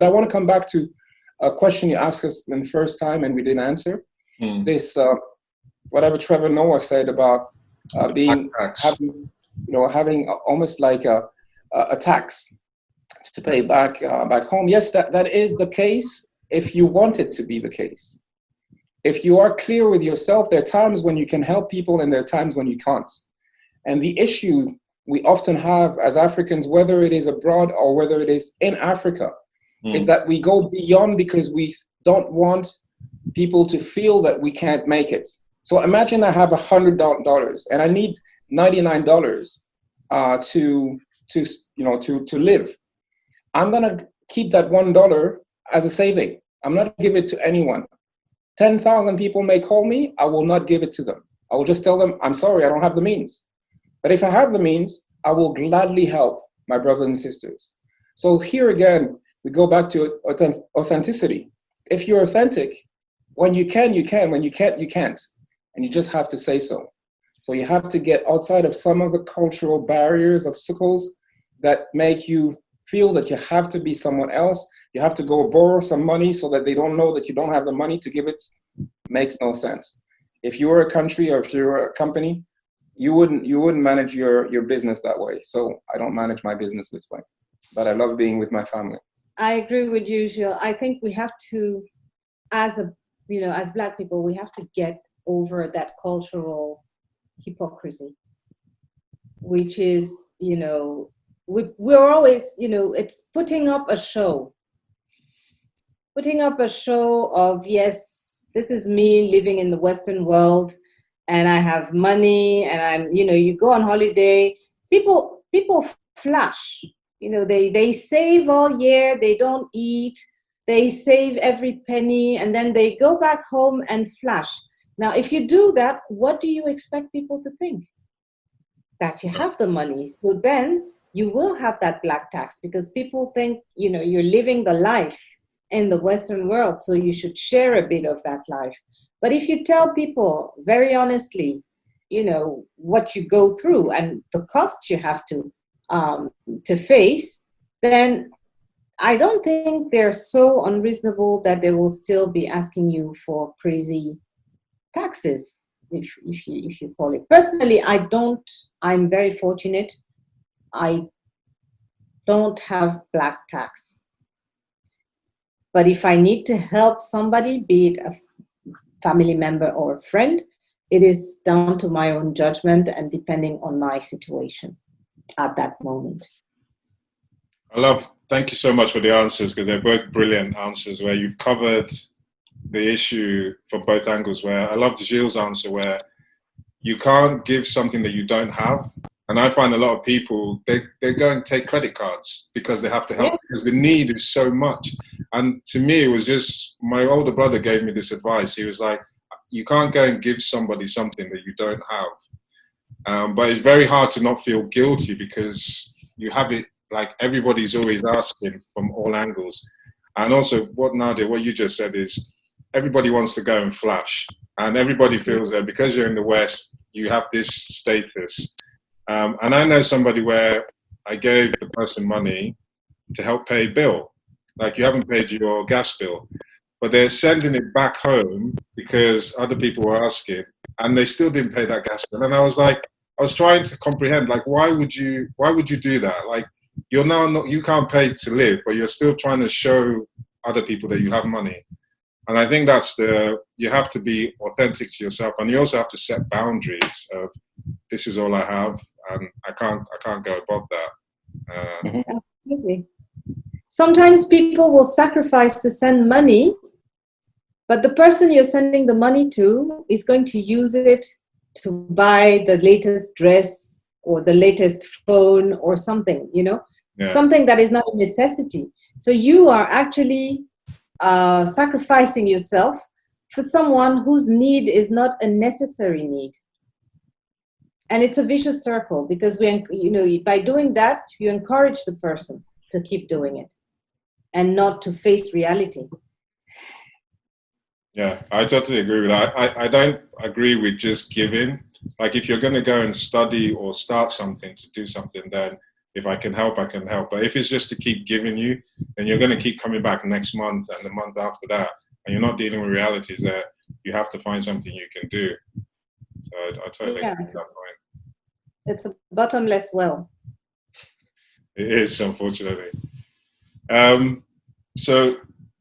I want to come back to a question you asked us in the first time and we didn't answer. This, whatever Trevor Noah said about having almost like a tax to pay back home. Yes, that is the case if you want it to be the case. If you are clear with yourself, there are times when you can help people and there are times when you can't. And the issue we often have as Africans, whether it is abroad or whether it is in Africa, is that we go beyond because we don't want people to feel that we can't make it. So imagine I have $100 and I need $99 to live. I'm gonna keep that $1 as a saving. I'm not gonna give it to anyone. 10,000 people may call me, I will not give it to them. I will just tell them, I'm sorry, I don't have the means. But if I have the means, I will gladly help my brothers and sisters. So here again, we go back to authenticity. If you're authentic, when you can, you can. When you can't, you can't. And you just have to say so. So you have to get outside of some of the cultural barriers, obstacles that make you feel that you have to be someone else. You have to go borrow some money so that they don't know that you don't have the money to give it. Makes no sense. If you were a country or if you were a company, you wouldn't manage your business that way. So I don't manage my business this way. But I love being with my family. I agree with you, Gilles. I think we have to, as Black people, we have to get over that cultural hypocrisy, which is, we're always, it's putting up a show of, yes, this is me living in the Western world and I have money and I'm, you go on holiday, people flash, they save all year, they don't eat, they save every penny, and then they go back home and flash. Now, if you do that, what do you expect people to think? That you have the money. So then you will have that black tax because people think, you're living the life in the Western world, so you should share a bit of that life. But if you tell people very honestly, what you go through and the costs you have to face, then I don't think they're so unreasonable that they will still be asking you for crazy taxes, if you call it. Personally, I'm very fortunate. I don't have black tax. But if I need to help somebody, be it a family member or a friend, it is down to my own judgment and depending on my situation at that moment. Thank you so much for the answers, because they're both brilliant answers where you've covered the issue from both angles. Where I love Gilles' answer where you can't give something that you don't have. And I find a lot of people, they go and take credit cards because they have to help, because the need is so much. And to me, it was just, my older brother gave me this advice. He was like, you can't go and give somebody something that you don't have. But it's very hard to not feel guilty because you have it, like everybody's always asking from all angles. And also what Nadia, what you just said is everybody wants to go and flash. And everybody feels that because you're in the West, you have this status. And I know somebody where I gave the person money to help pay bill. Like, you haven't paid your gas bill, but they're sending it back home because other people were asking and they still didn't pay that gas bill. And I was like, I was trying to comprehend, like, why would you do that? Like, you're now not, you can't pay to live, but you're still trying to show other people that you have money. And I think you have to be authentic to yourself, and you also have to set boundaries of, this is all I have, and I can't go above that. Absolutely. Sometimes people will sacrifice to send money, but the person you're sending the money to is going to use it to buy the latest dress or the latest phone or something, something that is not a necessity. So you are actually sacrificing yourself for someone whose need is not a necessary need. And it's a vicious circle because by doing that, you encourage the person to keep doing it and not to face reality. Yeah, I totally agree with that. I don't agree with just giving. Like, if you're going to go and study or start something to do something, then if I can help, I can help. But if it's just to keep giving you, then you're going to keep coming back next month and the month after that, and you're not dealing with realities there. You have to find something you can do. So I totally agree with that point. It's a bottomless well. It is, unfortunately. So